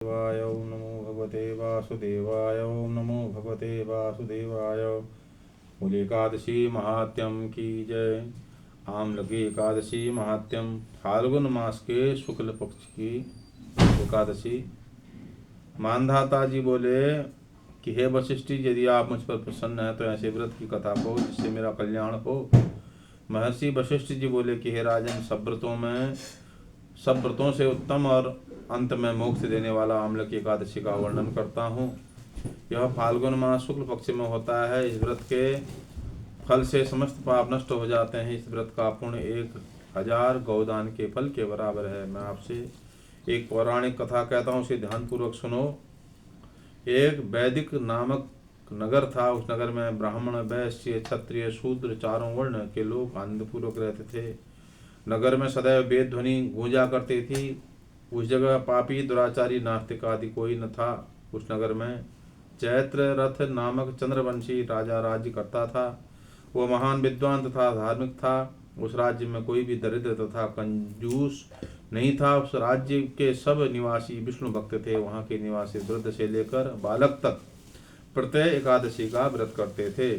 वाय ओम नमो भगवते वासुदेवाय ओम नमो भगवते वासुदेवाय। बोले एकादशी महात्म्यम की जय। आमलकी एकादशी महात्म्यम। फाल्गुन मास के शुक्ल पक्ष की एकादशी। मानधाता जी बोले कि हे वशिष्ठ जी, यदि आप मुझ पर प्रसन्न हैं तो ऐसे व्रत की कथा को जिससे मेरा कल्याण हो। महर्षि वशिष्ठ जी बोले कि हे राजन, सब व्रतों से उत्तम और अंत में मोक्ष देने वाला आमलकी एकादशी का वर्णन करता हूँ। यह फाल्गुन मास शुक्ल पक्ष में होता है। इस व्रत के फल से समस्त पाप नष्ट हो जाते हैं। इस व्रत का पुण्य 1000 गौदान के फल के बराबर है। मैं आपसे एक पौराणिक कथा कहता हूँ, उसे ध्यानपूर्वक सुनो। एक वैदिक नामक नगर था। उस नगर में ब्राह्मण, वैश्य, क्षत्रिय, शूद्र चारों वर्ण के लोग आनंदपूर्वक रहते थे। नगर में सदैव वेद ध्वनि गूंजा करती थी। उस जगह पापी, दुराचारी, नास्तिक आदि कोई न था। उस नगर में चैत्र रथ नामक चंद्रवंशी राजा राज्य करता था। वह महान विद्वान तथा धार्मिक था। उस राज्य में कोई भी दरिद्र तथा कंजूस नहीं था। उस राज्य के सब निवासी विष्णु भक्त थे। वहाँ के निवासी वृद्ध से लेकर बालक तक प्रत्यय एकादशी का व्रत करते थे।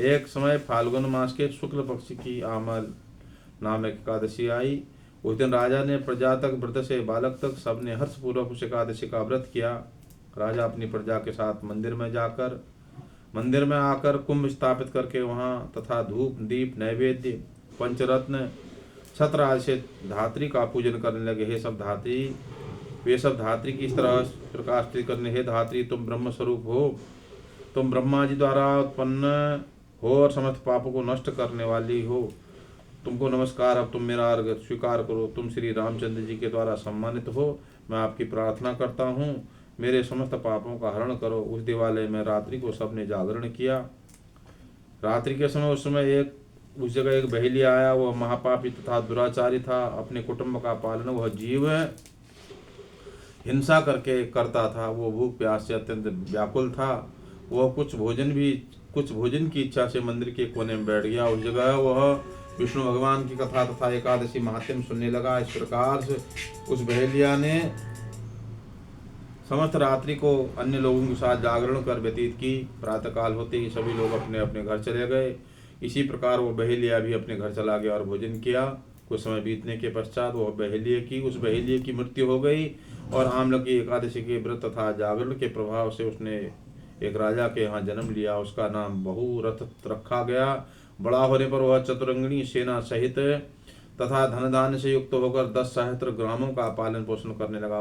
एक समय फाल्गुन मास के शुक्ल पक्ष की आमल नामक एकादशी आई। उस दिन राजा ने प्रजा तक, वृद्ध से बालक तक सबने हर्षपूर्वक उस एकादशी का व्रत किया। राजा अपनी प्रजा के साथ मंदिर में आकर कुंभ स्थापित करके वहाँ तथा धूप, दीप, नैवेद्य, पंचरत्न, छत्र आदि से धात्री का पूजन करने लगे। वे सब धात्री की इस तरह प्रकाश करने, हे धात्री, तुम ब्रह्म स्वरूप हो, तुम ब्रह्मा जी द्वारा उत्पन्न हो और समस्त पापों को नष्ट करने वाली हो। तुमको नमस्कार। अब तुम मेरा अर्घ स्वीकार करो। तुम श्री रामचंद्र जी के द्वारा सम्मानित हो। मैं आपकी प्रार्थना करता हूँ, मेरे समस्त पापों का हरण करो। उस दिवालय में रात्रि को सबने जागरण किया। रात्रि के समय उस जगह एक बहेलिया आया। वह महापापी तथा दुराचारी था। अपने कुटुंब का पालन वह जीव हिंसा करके करता था। वो भूख प्यास से अत्यंत व्याकुल था। वह कुछ भोजन की इच्छा से मंदिर के कोने में बैठ गया। उस जगह वह विष्णु भगवान की कथा तथा एकादशी महात्म्य सुनने लगा। इस प्रकार से उस बहेलिया ने समस्त रात्रि को अन्य लोगों के साथ जागरण कर व्यतीत की। प्रातःकाल होते ही सभी लोग अपने अपने घर चले गए। इसी प्रकार वो बहेलिया भी अपने घर चला गया और भोजन किया। कुछ समय बीतने के पश्चात उस बहेलिए की मृत्यु हो गई। और आमलकी एकादशी के व्रत तथा जागरण के प्रभाव से उसने एक राजा के यहाँ जन्म लिया। उसका नाम बहुरथ रखा गया। बड़ा होने पर वह चतुरंगिणी सेना सहित तथा धन धान्य से युक्त होकर 10 सहस्त्र ग्रामों का पालन पोषण करने लगा।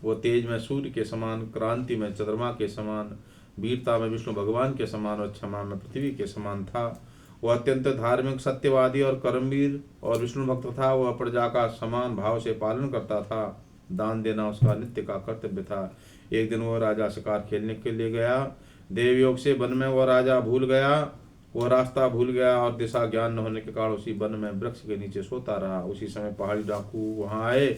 वो तेज में सूर्य के समान, क्रांति में चंद्रमा के समान, वीरता में विष्णु भगवान के समान और क्षमा में पृथ्वी के समान था। वह अत्यंत धार्मिक, सत्यवादी और कर्मवीर और विष्णु भक्त था। वह प्रजा का समान भाव से पालन करता था। दान देना उसका नित्य का कर्तव्य था। एक दिन वह राजा शिकार खेलने के लिए गया। देवयोग से वन में वह रास्ता भूल गया और दिशा ज्ञान न होने के कारण उसी वन में वृक्ष के नीचे सोता रहा। उसी समय पहाड़ी डाकू वहां आए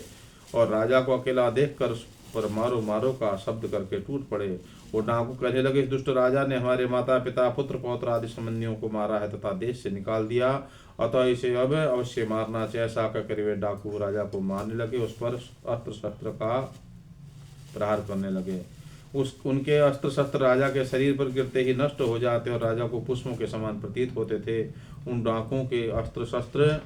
और राजा को अकेला देखकर उस पर मारो मारो का शब्द करके टूट पड़े। वो डाकू कहने लगे, इस दुष्ट राजा ने हमारे माता पिता, पुत्र पौत्र आदि संबंधियों को मारा है तथा देश से निकाल दिया, अतः इसे अब अवश्य मारना चाहिए। ऐसा कहकर वे डाकू राजा को मारने लगे। उस पर अस्त्र शस्त्र का प्रहार करने लगे। उनके अस्त्र शस्त्र राजा के शरीर पर गिरते ही नष्ट हो जाते और राजा को पुष्पों के समान प्रतीत होते थे। उन डाकुओं के अस्त्र शस्त्र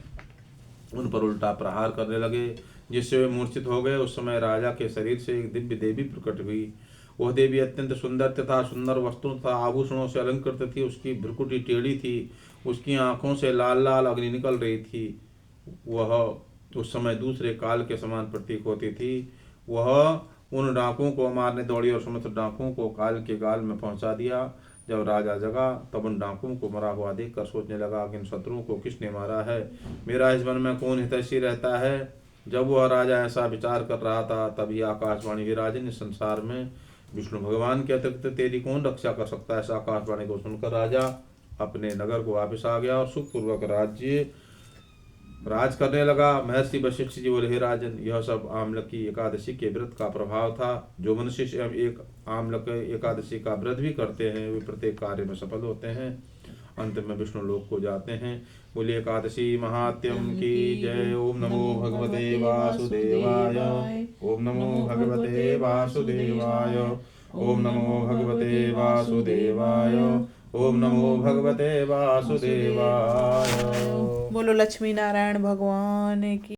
उन पर उल्टा प्रहार करने लगे, जिससे वे मूर्छित हो गए। उस समय राजा के शरीर से एक दिव्य देवी प्रकट हुई। वह देवी अत्यंत सुंदर तथा सुंदर वस्त्रों तथा आभूषणों से अलंकृत थी। उसकी भ्रुकुटी टेढ़ी थी। उसकी आंखों से लाल लाल अग्नि निकल रही थी। वह उस समय दूसरे काल के समान प्रतीक होती थी। वह उन डाकुओं को मारने दौड़ी और समस्त डाकुओं को काल के गाल में पहुंचा दिया। जब राजा जगा तब उन डाकुओं को मरा हुआ देखकर सोचने लगा कि इन शत्रुओं को किसने मारा है, मेरा इस वन में कौन हितैषी रहता है। जब वह राजा ऐसा विचार कर रहा था तभी आकाशवाणी हुई, राजन, इस संसार में विष्णु भगवान के अतिरिक्त तेरी कौन रक्षा कर सकता है। इस आकाशवाणी को सुनकर राजा अपने नगर को वापस आ गया और सुखपूर्वक राज करने लगा। महर्षि वशिष्ठ जी बोले, हे राजन, यह सब आमलकी एकादशी के व्रत का प्रभाव था। जो मनुष्य एक आमलक एकादशी का व्रत भी करते हैं वे प्रत्येक कार्य में सफल होते हैं। अंत में विष्णु लोक को जाते हैं। बोलिए एकादशी महात्म्यम की जय। ओम नमो भगवते वासुदेवाय। ओम नमो भगवते वासुदेवाय। ओम नमो भगवते वासुदेवाय। ओम नमो भगवते वासुदेवाय। बोलो लक्ष्मी नारायण भगवान की।